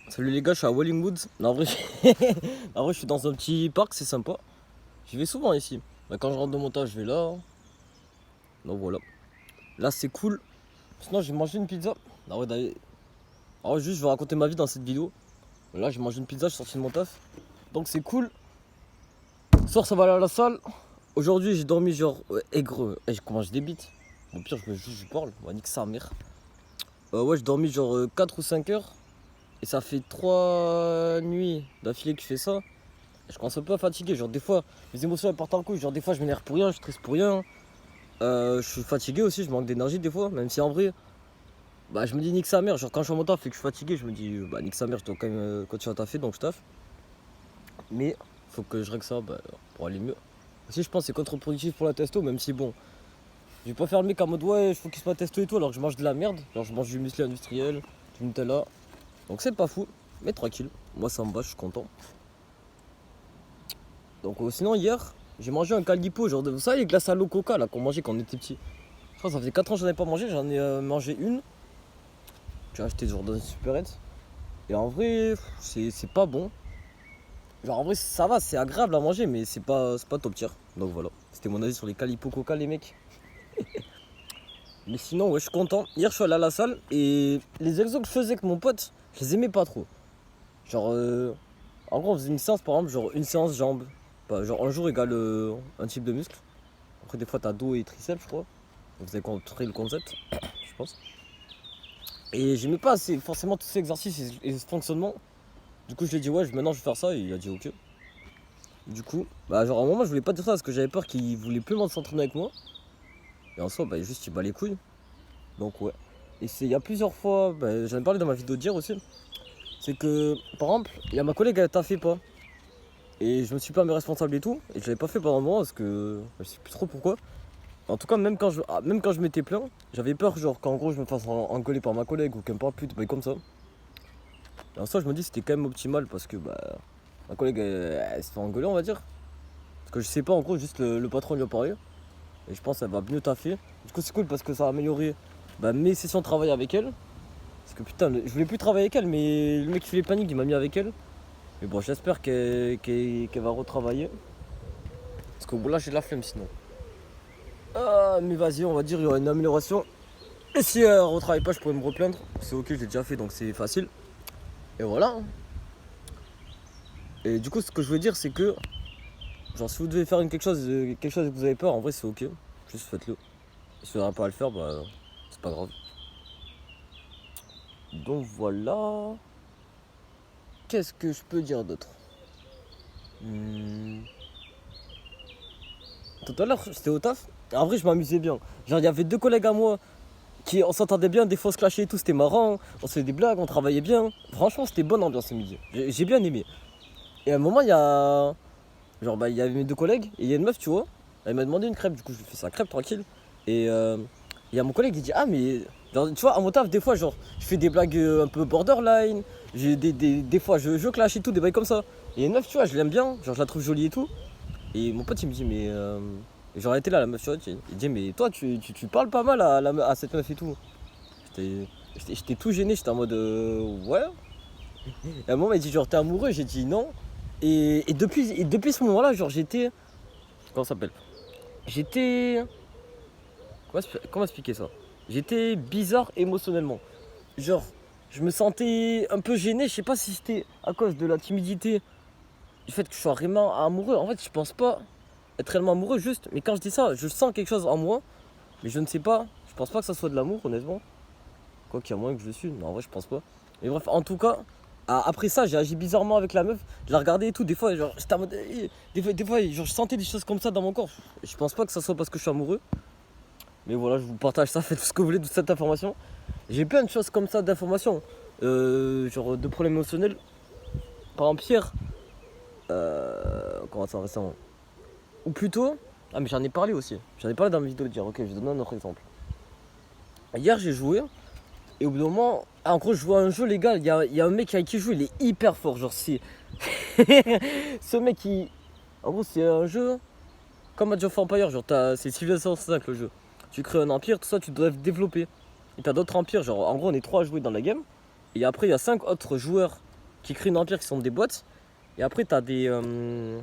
Salut les gars, je suis à Welling Woods. En vrai, en vrai, je suis dans un petit parc, c'est sympa. J'y vais souvent ici. Bah, quand je rentre de mon taf, je vais là. Donc voilà. Là, c'est cool. Sinon, j'ai mangé une pizza. En vrai, juste, je vais raconter ma vie dans cette vidéo. Là, j'ai mangé une pizza, je suis sorti de mon taf. Donc c'est cool. Ce soir, ça va aller à la salle. Aujourd'hui, j'ai dormi genre aigre. Comment je débite. Au pire, je parle. On va nique sa mère. Ouais, j'ai dormi genre 4 ou 5 heures. Et ça fait 3 nuits d'affilée que je fais ça. Je commence un peu à fatiguer, genre des fois mes émotions elles partent en couille, genre des fois je m'énerve pour rien, je stresse pour rien. Je suis fatigué aussi, je manque d'énergie des fois, même si en vrai, bah je me dis nique sa mère, genre quand je suis en mon taf et que je suis fatigué, je me dis bah nique sa mère, je dois quand même continuer à taffer donc je taffe. Mais faut que je règle ça pour aller mieux. Aussi je pense que c'est contre-productif pour la testo, même si bon, je vais pas faire le mec en mode ouais je focus ma testo et tout alors que je mange de la merde, genre je mange du muesli industriel, du Nutella. Donc c'est pas fou, mais tranquille, moi ça me va, je suis content. Donc sinon hier, j'ai mangé un calipo, genre de vous savez les glaces à l'eau coca là qu'on mangeait quand on était petit. Je crois que ça faisait 4 ans que j'en ai pas mangé, j'en ai mangé une. J'ai acheté genre dans une supérette. Et en vrai, c'est pas bon. Genre en vrai ça va, c'est agréable à manger mais c'est pas top tier. Donc voilà, c'était mon avis sur les calipo coca les mecs. Mais sinon ouais je suis content. Hier je suis allé à la salle et les exos que je faisais avec mon pote, je les aimais pas trop. Genre en gros on faisait une séance par exemple, genre une séance jambes. Bah, genre un jour égale un type de muscle. Après, des fois, t'as dos et triceps, je crois. Vous avez compris le concept, je pense. Et j'aimais pas forcément tous ces exercices et ce fonctionnement. Du coup, je lui ai dit, ouais, maintenant je vais faire ça. Et il a dit, ok. Du coup, bah, genre, à un moment, je voulais pas dire ça parce que j'avais peur qu'il voulait plus s'entraîner avec moi. Et en soi, bah, juste, il bat les couilles. Donc, ouais. Et il y a plusieurs fois, bah, j'en ai parlé dans ma vidéo d'hier aussi. C'est que, par exemple, il y a ma collègue, elle t'a fait pas. Et je me suis pas mis responsable et tout. Et je l'avais pas fait pendant un moment parce que je sais plus trop pourquoi. En tout cas, même quand je m'étais plaint, j'avais peur, genre, qu'en gros je me fasse engueuler par ma collègue ou qu'elle me parle plus de bail comme ça. Et en soi, je me dis que c'était quand même optimal parce que bah, ma collègue elle se fait engueuler, on va dire. Parce que je sais pas, en gros, juste le patron lui a parlé. Et je pense qu'elle va mieux taffer. Du coup, c'est cool parce que ça a amélioré bah, mes sessions de travail avec elle. Parce que putain, je voulais plus travailler avec elle, mais le mec qui fait les paniques, il m'a mis avec elle. Mais bon, j'espère qu'elle va retravailler. Parce que bon, là, j'ai de la flemme sinon. Ah, mais vas-y, on va dire, il y aura une amélioration. Et si elle retravaille pas, je pourrais me replaindre. C'est ok, je l'ai déjà fait donc c'est facile. Et voilà. Et du coup, ce que je veux dire, c'est que, genre, si vous devez faire quelque chose et que vous avez peur, en vrai, c'est ok. Juste faites-le. Et si vous n'arrivez pas à le faire, bah, c'est pas grave. Donc voilà. Qu'est-ce que je peux dire d'autre? Hmm. Tout à l'heure, j'étais au taf. En vrai, je m'amusais bien. Genre, il y avait deux collègues à moi on s'entendait bien, des fois on se clashait et tout, c'était marrant. On se faisait des blagues, on travaillait bien. Franchement, c'était bonne ambiance ce midi. J'ai bien aimé. Et à un moment, il y a. Genre, bah, il y avait mes deux collègues et il y a une meuf, tu vois. Elle m'a demandé une crêpe, du coup, je lui ai fait sa crêpe tranquille. Et il y a mon collègue, il dit, ah, mais. Genre, tu vois, à mon taf, des fois, genre, je fais des blagues un peu borderline. Des fois, je clash et tout, des bails comme ça. Et il y a une meuf, tu vois, je l'aime bien. Genre, je la trouve jolie et tout. Et mon pote, il me dit, mais. Genre, elle était là, la meuf, tu vois. Il dit, mais toi, tu parles pas mal à cette meuf et tout. J'étais tout gêné, j'étais en mode ouais. Et à un moment, il m'a dit genre t'es amoureux, j'ai dit non. Et depuis ce moment-là, genre j'étais. Comment ça s'appelle? J'étais. Comment expliquer ça? J'étais bizarre émotionnellement. Genre, je me sentais un peu gêné, je sais pas si c'était à cause de la timidité, du fait que je sois vraiment amoureux. En fait, je pense pas être réellement amoureux, juste. Mais quand je dis ça, je sens quelque chose en moi, mais je ne sais pas. Je pense pas que ça soit de l'amour, honnêtement. Quoi qu'il y a moins que je suis, mais en vrai je pense pas. Mais bref, en tout cas, après ça j'ai agi bizarrement avec la meuf. Je la regardais et tout, des fois genre j'étais en mode. Des fois genre, je sentais des choses comme ça dans mon corps. Je pense pas que ça soit parce que je suis amoureux. Mais voilà, je vous partage ça, faites tout ce que vous voulez de cette information. J'ai plein de choses comme ça d'informations. Genre de problèmes émotionnels. Par exemple Pierre. Comment ça récemment? Ou plutôt. Ah mais j'en ai parlé aussi. J'en ai parlé dans ma vidéo de dire, ok je vais donner un autre exemple. Hier j'ai joué. Et au bout d'un moment, en gros, je joue à un jeu, les gars. Il y a un mec avec qui je joue, il est hyper fort. Genre, c'est. Ce mec, en gros, c'est un jeu comme Age of Empire. Genre, c'est Civilization 5 le jeu. Tu crées un empire, tout ça, tu dois développer. Et t'as d'autres empires. Genre, en gros, on est 3 à jouer dans la game. Et après, il y a 5 autres joueurs qui créent une empire qui sont des boîtes. Et après, t'as des. Comment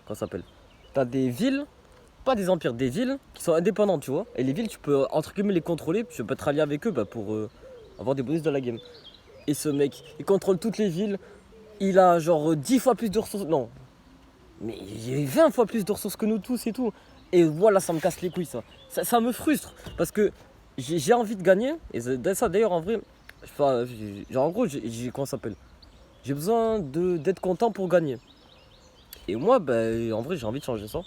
ça s'appelle? T'as des villes, pas des empires, des villes qui sont indépendantes, tu vois. Et les villes, tu peux entre guillemets les contrôler, tu peux te rallier avec eux pour avoir des bonus dans la game. Et ce mec, il contrôle toutes les villes. Il a genre 10 fois plus de ressources. Non, mais il a 20 fois plus de ressources que nous tous et tout. Et voilà, ça me casse les couilles, ça me frustre. Parce que j'ai envie de gagner. Et ça, d'ailleurs, en vrai, genre en gros, comment ça s'appelle? J'ai besoin d'être content pour gagner. Et moi, ben, en vrai, j'ai envie de changer ça.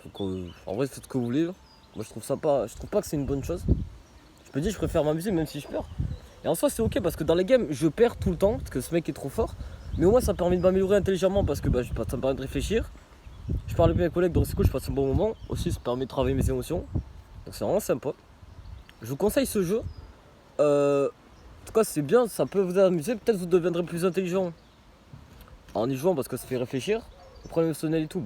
Donc, en vrai, faites ce que vous voulez. Moi, je trouve pas que c'est une bonne chose. Je me dis, je préfère m'amuser même si je perds. Et en soi, c'est ok parce que dans les games, je perds tout le temps parce que ce mec est trop fort. Mais au moins, ça me permet de m'améliorer intelligemment parce que ça me permet de réfléchir. Je parle avec mes collègues, donc c'est cool, je passe un bon moment. Aussi, ça me permet de travailler mes émotions. Donc, c'est vraiment sympa. Je vous conseille ce jeu. En tout cas, c'est bien, ça peut vous amuser. Peut-être vous deviendrez plus intelligent en y jouant parce que ça fait réfléchir. Le problème émotionnel et tout,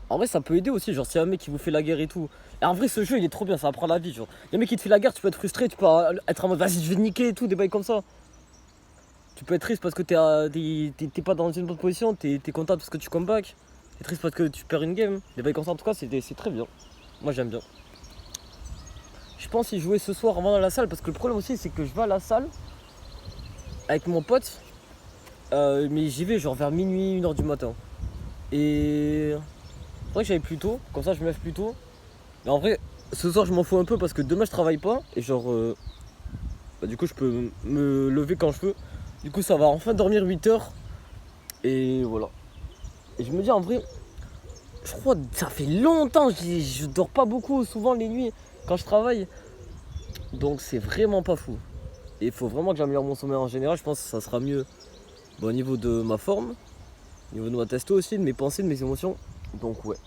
en vrai, ça peut aider aussi. Genre, s'il y a un mec qui vous fait la guerre et tout. Et en vrai, ce jeu, il est trop bien, ça apprend la vie. Genre, il y a un mec qui te fait la guerre, tu peux être frustré, tu peux être en mode vas-y, je vais te niquer et tout, des bails comme ça. Tu peux être triste parce que t'es pas dans une bonne position, t'es content parce que tu comeback. T'es triste parce que tu perds une game. Des bails comme ça, en tout cas, c'est très bien. Moi, j'aime bien. Je pense y jouer ce soir avant dans la salle parce que le problème aussi, c'est que je vais à la salle avec mon pote. Mais j'y vais genre vers minuit, 1h du matin. Et faudrait que j'aille plus tôt, comme ça je me lève plus tôt. Mais en vrai, ce soir je m'en fous un peu parce que demain je travaille pas. Et genre, du coup je peux me lever quand je veux. Du coup ça va enfin dormir 8 heures. Et voilà. Et je me dis en vrai, je crois que ça fait longtemps, je dors pas beaucoup souvent les nuits quand je travaille. Donc c'est vraiment pas fou. Et il faut vraiment que j'améliore mon sommeil en général, je pense que ça sera mieux au niveau de ma forme. Au niveau de ma testo aussi, de mes pensées, de mes émotions. Donc ouais.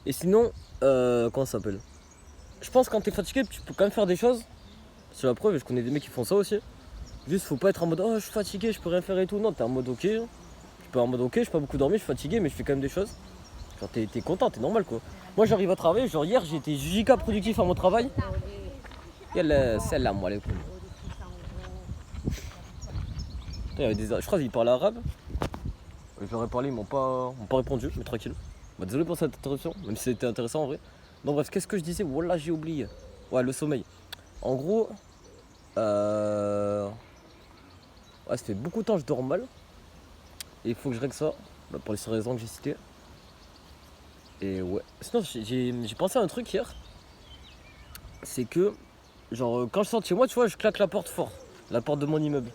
Et sinon, comment ça s'appelle? Je pense que quand t'es fatigué, tu peux quand même faire des choses. C'est la preuve, je connais des mecs qui font ça aussi. Juste faut pas être en mode oh je suis fatigué, je peux rien faire et tout. Non, t'es en mode ok. Tu peux en mode ok, j'ai pas beaucoup dormi, je suis fatigué, mais je fais quand même des choses. Genre t'es content, t'es normal quoi. Moi j'arrive à travailler, genre hier j'étais giga productif à mon travail. Y'a celle-là moi les couilles. Je crois qu'ils parlent arabe. Je leur ai parlé, ils m'ont pas répondu, mais tranquille. Désolé pour cette interruption, même si c'était intéressant en vrai. Bon bref, qu'est-ce que je disais? Voilà, j'ai oublié. Ouais, le sommeil. En gros, ouais, ça fait beaucoup de temps que je dors mal. Et il faut que je règle ça, pour les raisons que j'ai citées. Et ouais. Sinon, j'ai pensé à un truc hier. C'est que, genre, quand je sors de chez moi, tu vois, je claque la porte fort. La porte de mon immeuble.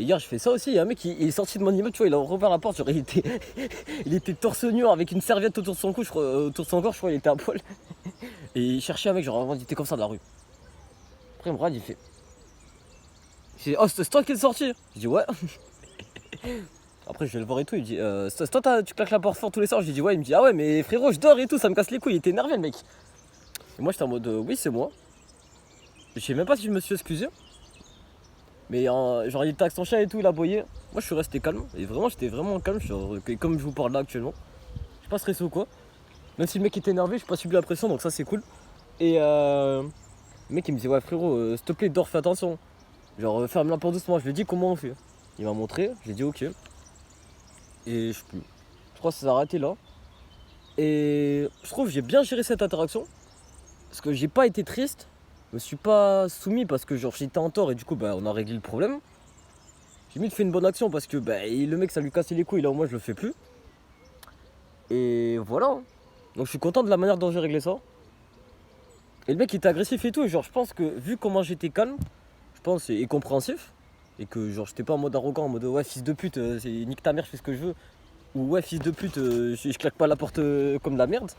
Et hier, je fais ça aussi. Il y a un mec il est sorti de mon immeuble, tu vois, il a rouvert la porte. Genre, il était torse nu avec une serviette autour de son cou, autour de son corps, je crois, il était à poil. Et il cherchait un mec, genre, il était comme ça dans la rue. Après, il me regarde, il fait. Oh, c'est toi qui es sorti? Je dis ouais. Après, je vais le voir et tout. Il me dit c'est toi, tu claques la porte fort tous les soirs? Je lui dis ouais. Il me dit ah ouais, mais frérot, je dors et tout, ça me casse les couilles. Il était énervé, le mec. Et moi, j'étais en mode oui, c'est moi. Je sais même pas si je me suis excusé. Mais genre, il était avec son chien et tout, il a aboyé. Moi, je suis resté calme. Et vraiment, j'étais vraiment calme. Genre, comme je vous parle là actuellement. Je suis pas stressé ou quoi. Même si le mec était énervé, je suis pas subi la pression, donc ça, c'est cool. Et le mec, il me dit ouais, frérot, s'il te plaît, dors, fais attention. Genre, ferme la porte doucement. Je lui ai dit comment on fait. Il m'a montré, je lui ai dit ok. Et je crois que ça s'est arrêté là. Et je trouve que j'ai bien géré cette interaction. Parce que j'ai pas été triste. Je me suis pas soumis parce que genre j'étais en tort et du coup on a réglé le problème. J'ai mis de faire une bonne action parce que le mec ça lui cassait les couilles, là au moins je le fais plus. Et voilà. Donc je suis content de la manière dont j'ai réglé ça. Et le mec il était agressif et tout. Et genre je pense que vu comment j'étais calme, je pense et compréhensif. Et que genre j'étais pas en mode arrogant, en mode ouais fils de pute, c'est nique ta mère, je fais ce que je veux. Ou ouais fils de pute, je claque pas la porte comme de la merde.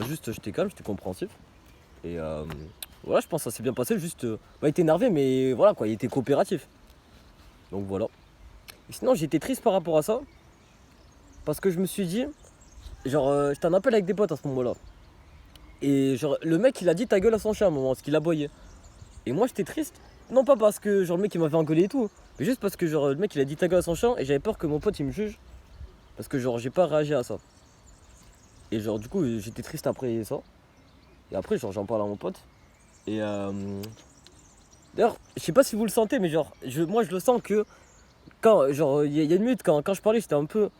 Juste j'étais calme, j'étais compréhensif. Et voilà, je pense que ça s'est bien passé. Juste, il était énervé, mais voilà quoi, il était coopératif. Donc voilà. Et sinon, j'étais triste par rapport à ça. Parce que je me suis dit, genre, j'étais en appel avec des potes à ce moment-là. Et genre, le mec, il a dit ta gueule à son chien à un moment, parce qu'il aboyait. Et moi, j'étais triste. Non pas parce que genre le mec il m'avait engueulé et tout, mais juste parce que genre le mec il a dit ta gueule à son chien et j'avais peur que mon pote il me juge. Parce que genre j'ai pas réagi à ça. Et genre du coup j'étais triste après ça. Et après genre j'en parle à mon pote. Et D'ailleurs, je sais pas si vous le sentez, mais genre, moi je le sens que quand, genre, il y a une minute, quand je parlais, j'étais un peu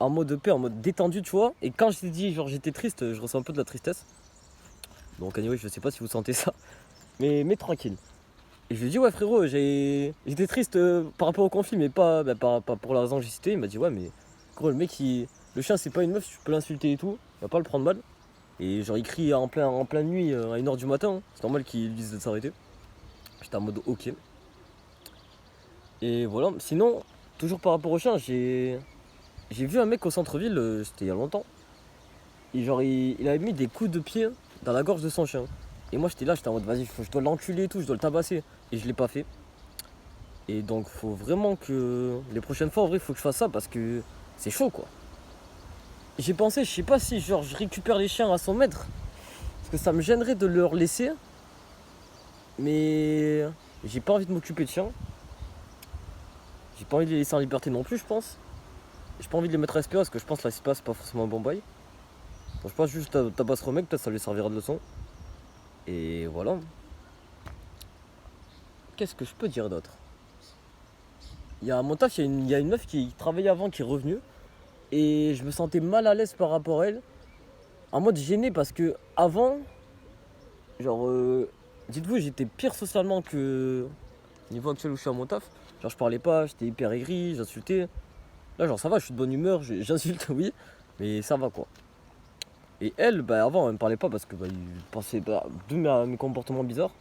en mode paix, en mode détendu, tu vois. Et quand je t'ai dit, genre, j'étais triste, je ressens un peu de la tristesse. Donc, anyway, je sais pas si vous sentez ça, mais tranquille. Et je lui ai dit, ouais, frérot, j'étais triste par rapport au conflit, mais pas pour la raison que j'ai citée. Il m'a dit, ouais, mais gros, le chien, c'est pas une meuf, tu peux l'insulter et tout, il va pas le prendre mal. Et genre, il crie en pleine nuit à 1h du matin, hein. C'est normal qu'il lui dise de s'arrêter. J'étais en mode, ok. Et voilà, sinon, toujours par rapport au chien, j'ai vu un mec au centre-ville, c'était il y a longtemps. Et genre, il avait mis des coups de pied dans la gorge de son chien. Et moi, j'étais là, j'étais en mode, vas-y, je dois l'enculer et tout, je dois le tabasser. Et je l'ai pas fait. Et donc, faut vraiment que les prochaines fois, en vrai, faut que je fasse ça parce que c'est chaud, quoi. J'ai pensé, je sais pas si genre je récupère les chiens à 100 mètres, parce que ça me gênerait de leur laisser. Mais j'ai pas envie de m'occuper de chiens. J'ai pas envie de les laisser en liberté non plus, je pense. J'ai pas envie de les mettre à SPA parce que je pense que la SPA c'est pas forcément un bon bail. Donc je pense juste tabasser au mec, peut-être ça lui servira de leçon. Et voilà. Qu'est-ce que je peux dire d'autre? Il y a à mon taf, il y a une meuf qui travaillait avant qui est revenue. Et je me sentais mal à l'aise par rapport à elle. En mode gêné parce que avant, genre, dites-vous, j'étais pire socialement que niveau actuel où je suis à mon taf. Genre, je parlais pas, j'étais hyper aigri, j'insultais. Là, genre, ça va, je suis de bonne humeur, j'insulte, oui, mais ça va quoi. Et elle, bah, avant, elle me parlait pas parce que bah, il pensait de mes comportements bizarres.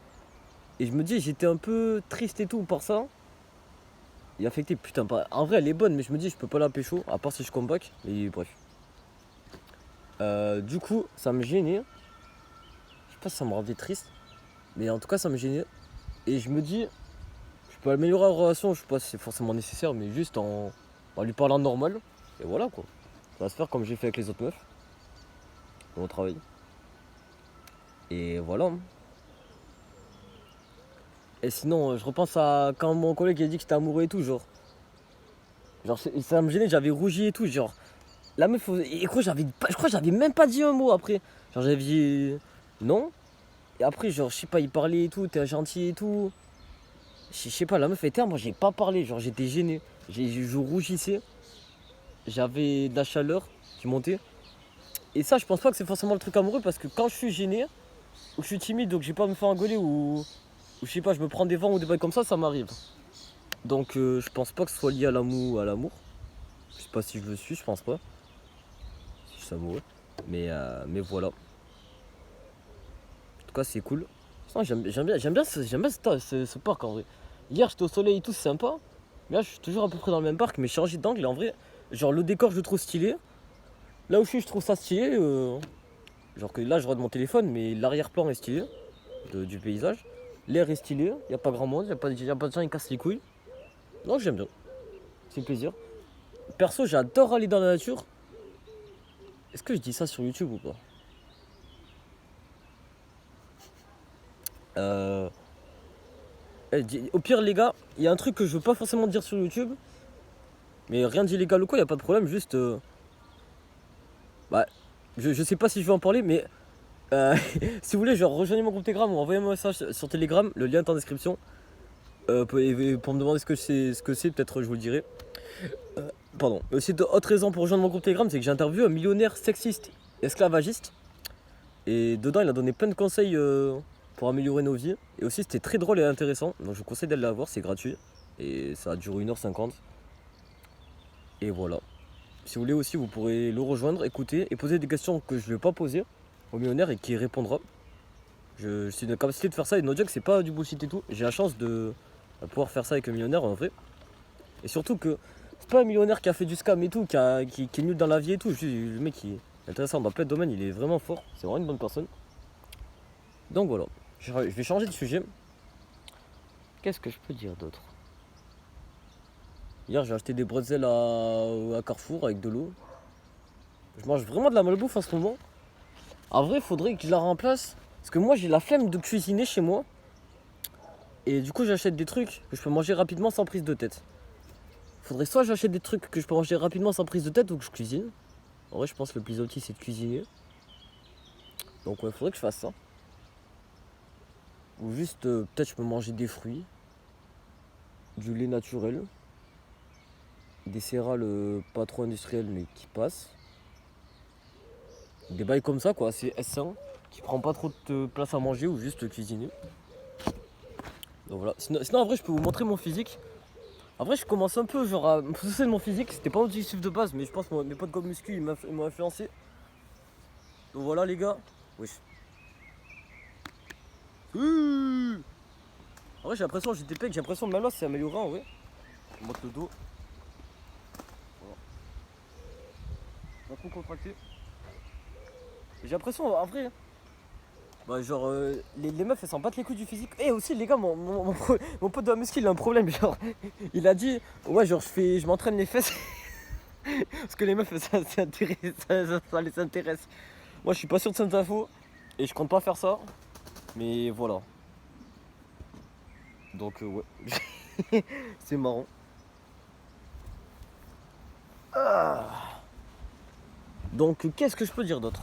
Et je me dis, j'étais un peu triste et tout par ça. Et affecté, putain, en vrai, elle est bonne, mais je me dis, je peux pas la pécho, à part si je comeback. Et bref. Du coup, ça me gênait. Je sais pas si ça me rendait triste, mais en tout cas, ça me gênait. Et je me dis, je peux améliorer la relation, je sais pas si c'est forcément nécessaire, mais juste en lui parlant normal. Et voilà quoi. Ça va se faire comme j'ai fait avec les autres meufs. Dans mon travail. Et voilà. Et sinon, je repense à quand mon collègue a dit que j'étais amoureux et tout, genre. Genre, ça me gênait, j'avais rougi et tout, genre. La meuf, et quoi, je crois que j'avais même pas dit un mot après. Genre, j'avais dit non. Et après, genre, je sais pas, il parlait et tout, t'es gentil et tout. Je sais pas, la meuf était, moi j'ai pas parlé, genre j'étais gêné. Je rougissais, j'avais de la chaleur qui montait. Et ça, je pense pas que c'est forcément le truc amoureux parce que quand je suis gêné, ou je suis timide, donc j'ai pas à me faire engueuler, ou je sais pas, je me prends des vents ou des bails comme ça m'arrive. Donc je pense pas que ce soit lié à l'amour. Je sais pas si je le suis, je pense pas. Si je suis amoureux. Mais voilà. En tout cas, c'est cool. Sinon, j'aime bien ce parc en vrai. Hier, j'étais au soleil et tout, c'est sympa. Mais là, je suis toujours à peu près dans le même parc, mais changé d'angle. Et en vrai, genre le décor, je le trouve stylé. Là où je trouve ça stylé. Genre que là, je regarde mon téléphone, mais l'arrière-plan est stylé du paysage. L'air est stylé, il n'y a pas grand monde, y a pas de gens qui cassent les couilles. Non, j'aime bien, c'est plaisir. Perso, j'adore aller dans la nature. Est-ce que je dis ça sur YouTube ou pas? euh... Au pire, les gars, il y a un truc que je veux pas forcément dire sur YouTube. Mais rien d'illégal ou quoi, il a pas de problème, juste. Bah, je sais pas si je vais en parler, mais si vous voulez, genre rejoignez mon groupe Telegram ou envoyez-moi un message sur Telegram, le lien est en description. Pour me demander ce que c'est, peut-être je vous le dirai. Pardon. Aussi, autre raison pour rejoindre mon groupe Telegram, c'est que j'ai interviewé un millionnaire sexiste, esclavagiste. Et dedans, il a donné plein de conseils pour améliorer nos vies. Et aussi, c'était très drôle et intéressant. Donc, je vous conseille d'aller la voir, c'est gratuit. Et ça a duré 1h50. Et voilà. Si vous voulez aussi, vous pourrez le rejoindre, écouter et poser des questions que je ne vais pas poser au millionnaire et qui répondra. Je suis dans la capacité de faire ça et no joke, c'est pas du bullshit et tout. J'ai la chance de pouvoir faire ça avec un millionnaire en vrai. Et surtout que c'est pas un millionnaire qui a fait du scam et tout, qui est nul dans la vie et tout. Le mec il est intéressant dans plein de domaines, il est vraiment fort. C'est vraiment une bonne personne. Donc voilà, je vais changer de sujet. Qu'est-ce que je peux dire d'autre? Hier j'ai acheté des bretzels à Carrefour avec de l'eau. Je mange vraiment de la malbouffe en ce moment. En vrai, faudrait que je la remplace. Parce que moi j'ai la flemme de cuisiner chez moi. Et du coup j'achète des trucs que je peux manger rapidement sans prise de tête. Faudrait soit j'achète des trucs que je peux manger rapidement sans prise de tête ou que je cuisine. En vrai je pense que le plus utile c'est de cuisiner. Donc ouais, faudrait que je fasse ça. Ou juste, peut-être je peux manger des fruits, du lait naturel, des céréales pas trop industrielles mais qui passent. Des bails comme ça quoi, c'est sain, qui prend pas trop de place à manger ou juste cuisiner. Donc voilà. Sinon en vrai je peux vous montrer mon physique. En vrai je commence un peu genre à me pousser de mon physique, c'était pas mon objectif de base mais je pense que mes potes comme muscu ils m'ont influencé. Donc voilà les gars. Wesh. En vrai j'ai l'impression que j'ai des pecs, j'ai l'impression que ma masse s'est améliorée en vrai. Je monte le dos. Voilà. Un coup contracté. J'ai l'impression en vrai. Bah genre les meufs elles s'en battent les couilles du physique. Et aussi les gars mon pote de la muscu il a un problème genre. Il a dit ouais genre je m'entraîne les fesses. Parce que les meufs ça les intéresse. Moi je suis pas sûr de cette info. Et je compte pas faire ça. Mais voilà. Donc ouais. C'est marrant. Ah. Donc qu'est-ce que je peux dire d'autre?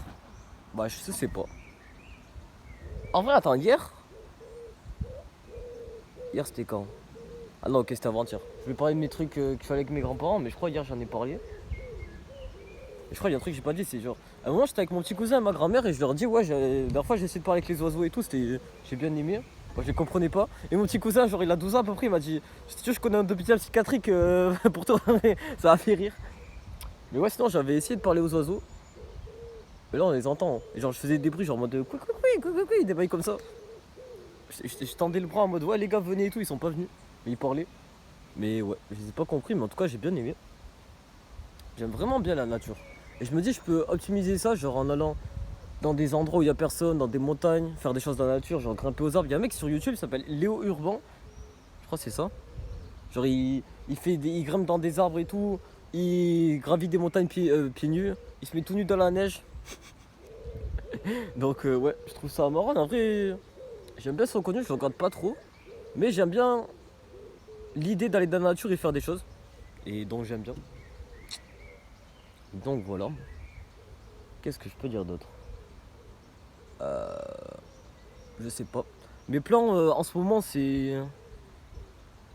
Bah je sais pas. En vrai attends hier c'était quand? Ah non ok c'était avant-hier. Je vais parler de mes trucs qu'il fallait avec mes grands-parents mais je crois hier j'en ai parlé. Et je crois qu'il y a un truc que j'ai pas dit, c'est genre. À un moment j'étais avec mon petit cousin et ma grand-mère et je leur dis ouais la dernière fois j'ai essayé de parler avec les oiseaux et tout, j'ai bien aimé. Moi je les comprenais pas. Et mon petit cousin genre il a 12 ans à peu près, il m'a dit si tu veux je connais un hôpital psychiatrique pour toi. Ça a fait rire. Mais ouais sinon j'avais essayé de parler aux oiseaux. Mais là on les entend. Et genre je faisais des bruits genre en mode couicou, des bails comme ça. Je tendais le bras en mode ouais les gars venez et tout, ils sont pas venus. Mais ils parlaient. Mais ouais, je les ai pas compris mais en tout cas j'ai bien aimé. J'aime vraiment bien la nature. Et je me dis je peux optimiser ça genre en allant dans des endroits où il y a personne, dans des montagnes, faire des choses dans la nature, genre grimper aux arbres. Il y a un mec sur YouTube qui s'appelle Léo Urban, je crois que c'est ça. Genre il grimpe dans des arbres et tout, il gravit des montagnes pieds nus, il se met tout nu dans la neige. Donc ouais, je trouve ça marrant. En vrai, j'aime bien son contenu, je le regarde pas trop, mais j'aime bien l'idée d'aller dans la nature et faire des choses. Et donc j'aime bien. Donc voilà. Qu'est-ce que je peux dire d'autre? Je sais pas. Mes plans en ce moment c'est.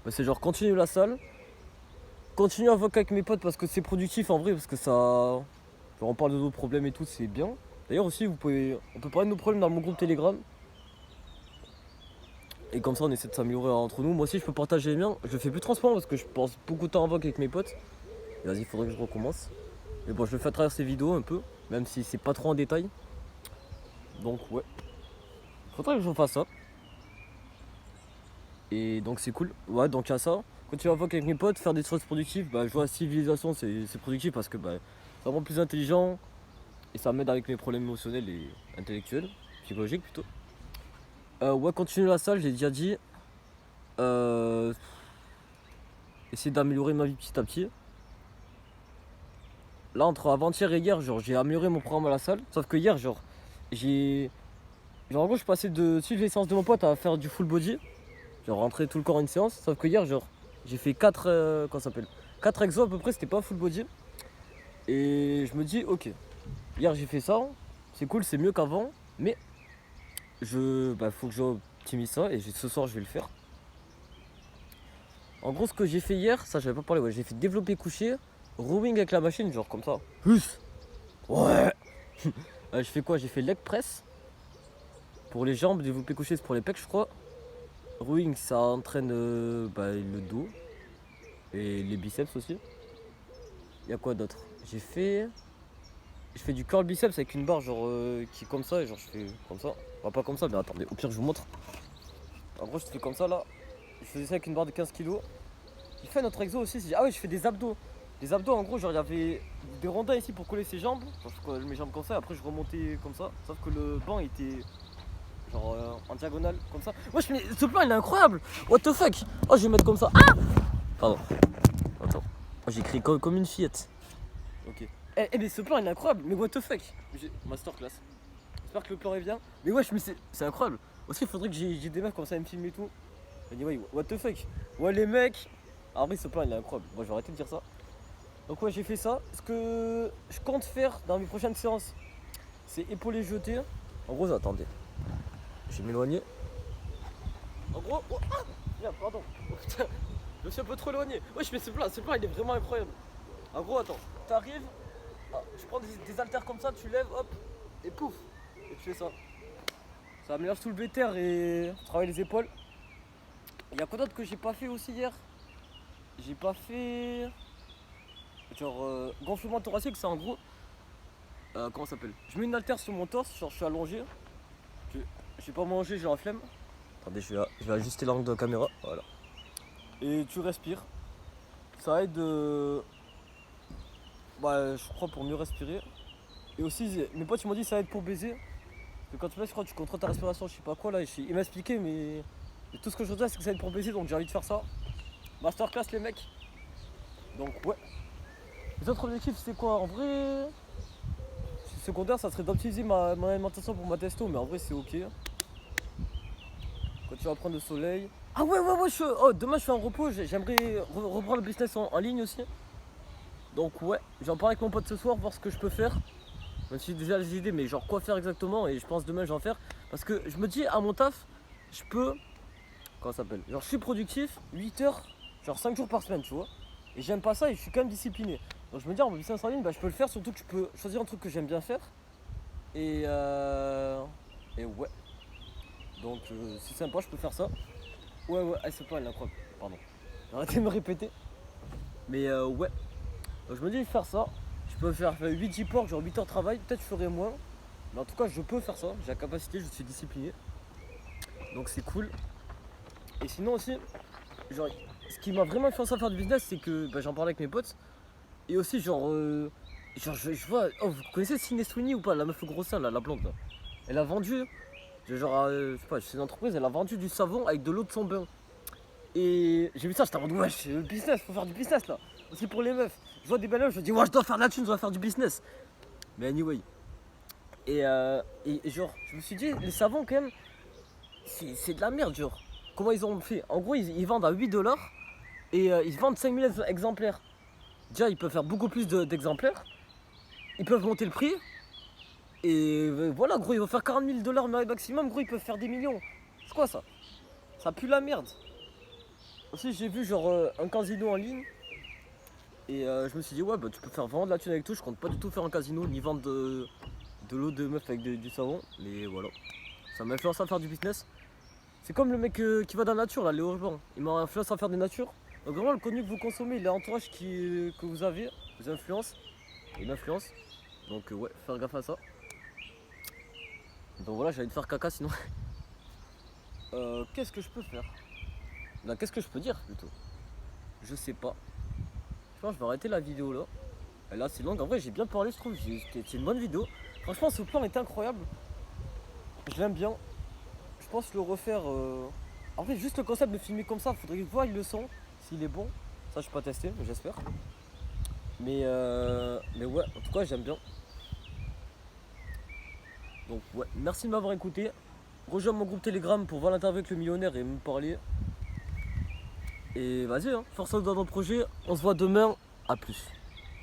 Bah, c'est genre continuer la salle. Continuer à voquer avec mes potes parce que c'est productif en vrai parce que ça. Genre on parle de nos problèmes et tout, c'est bien. D'ailleurs aussi on peut parler de nos problèmes dans mon groupe Telegram. Et comme ça on essaie de s'améliorer entre nous. Moi aussi je peux partager les miens. Je le fais plus transparent parce que je passe beaucoup de temps à voquer avec mes potes. Et vas-y, il faudrait que je recommence. Mais bon je le fais à travers ces vidéos un peu. Même si c'est pas trop en détail. Donc ouais. Faudrait que je fasse ça. Et donc c'est cool. Ouais, donc il y a ça. Continuer à voquer avec mes potes, faire des choses productives. Bah, jouer à Civilisation, c'est productif parce que bah, ça rend plus intelligent et ça m'aide avec mes problèmes émotionnels et intellectuels, psychologiques plutôt. Ouais, continuer la salle, j'ai déjà dit. Essayer d'améliorer ma vie petit à petit. Là, entre avant-hier et hier, genre, j'ai amélioré mon programme à la salle. Sauf que hier, genre, j'ai. Genre, en gros, je passais de suivre les séances de mon pote à faire du full body. Genre rentrer tout le corps en une séance. Sauf que hier, genre, j'ai fait 4 comment ça s'appelle 4 exos à peu près, c'était pas full body. Et je me dis, ok, hier j'ai fait ça, c'est cool, c'est mieux qu'avant, mais faut que j'optimise ça et ce soir je vais le faire. En gros, ce que j'ai fait hier, ça j'avais pas parlé, ouais, j'ai fait développer coucher, rowing avec la machine, genre comme ça. Plus. Ouais. Je fais quoi? J'ai fait leg press pour les jambes, développer coucher c'est pour les pecs, je crois. Rowing ça entraîne le dos et les biceps aussi. Il y a quoi d'autre? Je fais du curl biceps avec une barre genre qui est comme ça et genre je fais comme ça. Enfin pas comme ça mais attendez, au pire je vous montre. En gros je fais comme ça là. Je faisais ça avec une barre de 15 kg. J'ai fait notre exo aussi. Ah oui je fais des abdos. Des abdos en gros genre il y avait des rondins ici pour coller ses jambes. Genre je colle mes jambes comme ça et après je remontais comme ça. Sauf que le banc était genre en diagonale comme ça. Moi je ce plan il est incroyable. What the fuck. Oh je vais mettre comme ça. Ah pardon. Attends. Oh, j'ai crié comme une fillette. Ok. Mais ce plan il est incroyable, mais what the fuck. Masterclass. J'espère que le plan est bien. Mais wesh, mais c'est incroyable. Aussi, il faudrait que j'ai des mecs comme ça à me filmer et tout. Elle dit ouais, what the fuck. Ouais, les mecs. En vrai, ce plan il est incroyable. Moi, je vais arrêter de dire ça. Donc, ouais, j'ai fait ça. Ce que je compte faire dans mes prochaines séances, c'est épauler jeter. En gros, attendez. Je vais m'éloigner. gros. Oh, ah merde, pardon. Oh, putain, je me suis un peu trop éloigné. Wesh, mais ce plat il est vraiment incroyable. En gros, attends, t'arrives, tu prends des haltères comme ça, tu lèves, hop, et pouf, et tu fais ça. Ça améliore soulever terre et travailler les épaules. Il y a quoi d'autre que j'ai pas fait aussi hier? J'ai pas fait. Genre, gonflement thoracique, c'est en gros. Comment ça s'appelle? Je mets une haltère sur mon torse, genre je suis allongé. J'ai pas mangé, j'ai la flemme. Attendez, je vais ajuster l'angle de la caméra. Voilà. Et tu respires. Ça aide. Bah, je crois pour mieux respirer. Et aussi, mes potes ils m'ont dit ça aide pour baiser. Parce que quand tu baisses, je crois que tu contrôles ta respiration, je sais pas quoi là. Il m'a expliqué, mais tout ce que je retiens, c'est que ça aide pour baiser, donc j'ai envie de faire ça. Masterclass, les mecs. Donc, ouais. Les autres objectifs, c'est quoi? En vrai, secondaire, ça serait d'optimiser mon alimentation pour ma testo, mais en vrai, c'est ok. Quand tu vas prendre le soleil. Ah ouais, demain je suis en repos, j'aimerais reprendre le business en ligne aussi. Donc ouais, j'en parle avec mon pote ce soir, voir ce que je peux faire. Même si j'ai déjà les idées, mais genre quoi faire exactement, et je pense demain je vais en faire. Parce que je me dis à mon taf, je peux. Comment ça s'appelle? Genre je suis productif, 8 heures, genre 5 jours par semaine, tu vois. Et j'aime pas ça et je suis quand même discipliné. Donc je me dis en business en ligne, bah, je peux le faire, surtout que je peux choisir un truc que j'aime bien faire. Et ouais. Donc c'est sympa, je peux faire ça. Ouais, c'est pas elle incroyable, pardon. Arrêtez de me répéter. Mais ouais. Donc je me dis faire ça. Je peux faire 8 ports, genre 8 heures de travail, peut-être je ferai moins. Mais en tout cas je peux faire ça, j'ai la capacité, je suis discipliné. Donc c'est cool. Et sinon aussi, genre ce qui m'a vraiment influencé à faire du business, c'est que bah, j'en parlais avec mes potes. Et aussi genre je vois. Oh, vous connaissez Sydney Sweeney ou pas? La meuf au gros sein là, la blonde là. Elle a vendu. Genre je sais pas, c'est une entreprise, elle a vendu du savon avec de l'eau de son bain. Et j'ai vu ça, j'étais en mode wesh, le business, faut faire du business là. Aussi pour les meufs. Je vois des belles meufs, je me dis ouais je dois faire de la thune, je dois faire du business. Mais anyway. Et genre, je me suis dit, les savons quand même, c'est de la merde genre. Comment ils ont fait? En gros ils vendent à 8$ et ils vendent 5000 exemplaires. Déjà ils peuvent faire beaucoup plus d'exemplaires. Ils peuvent monter le prix. Et voilà gros, ils vont faire 40 000$ maximum, gros ils peuvent faire des millions. C'est quoi ça? Ça pue la merde. Aussi j'ai vu genre un casino en ligne. Et je me suis dit ouais bah tu peux faire vraiment de la thune avec tout. Je compte pas du tout faire un casino ni vendre de l'eau de meuf avec du savon. Mais voilà. Ça m'a influencé à faire du business. C'est comme le mec qui va dans la nature là, Léo Urban. Il m'a influencé à faire des natures. Donc vraiment le contenu que vous consommez, l'entourage que vous avez, vous influence. Il m'influence. Donc ouais, faire gaffe à ça. Donc voilà, j'allais te faire caca sinon. Qu'est-ce que je peux faire? Non, qu'est-ce que je peux dire plutôt? Je sais pas. Je pense que je vais arrêter la vidéo là. Elle est assez longue. En vrai, j'ai bien parlé, je trouve. C'est une bonne vidéo. Franchement, ce plan est incroyable. Je l'aime bien. Je pense le refaire. En fait, juste le concept de filmer comme ça, faudrait voir le son, s'il est bon. Ça, je peux pas tester, mais j'espère. Mais ouais, en tout cas, j'aime bien. Donc, ouais, merci de m'avoir écouté. Rejoins mon groupe Telegram pour voir l'interview avec le millionnaire et me parler. Et vas-y, hein, force dans nos projets. On se voit demain. À plus.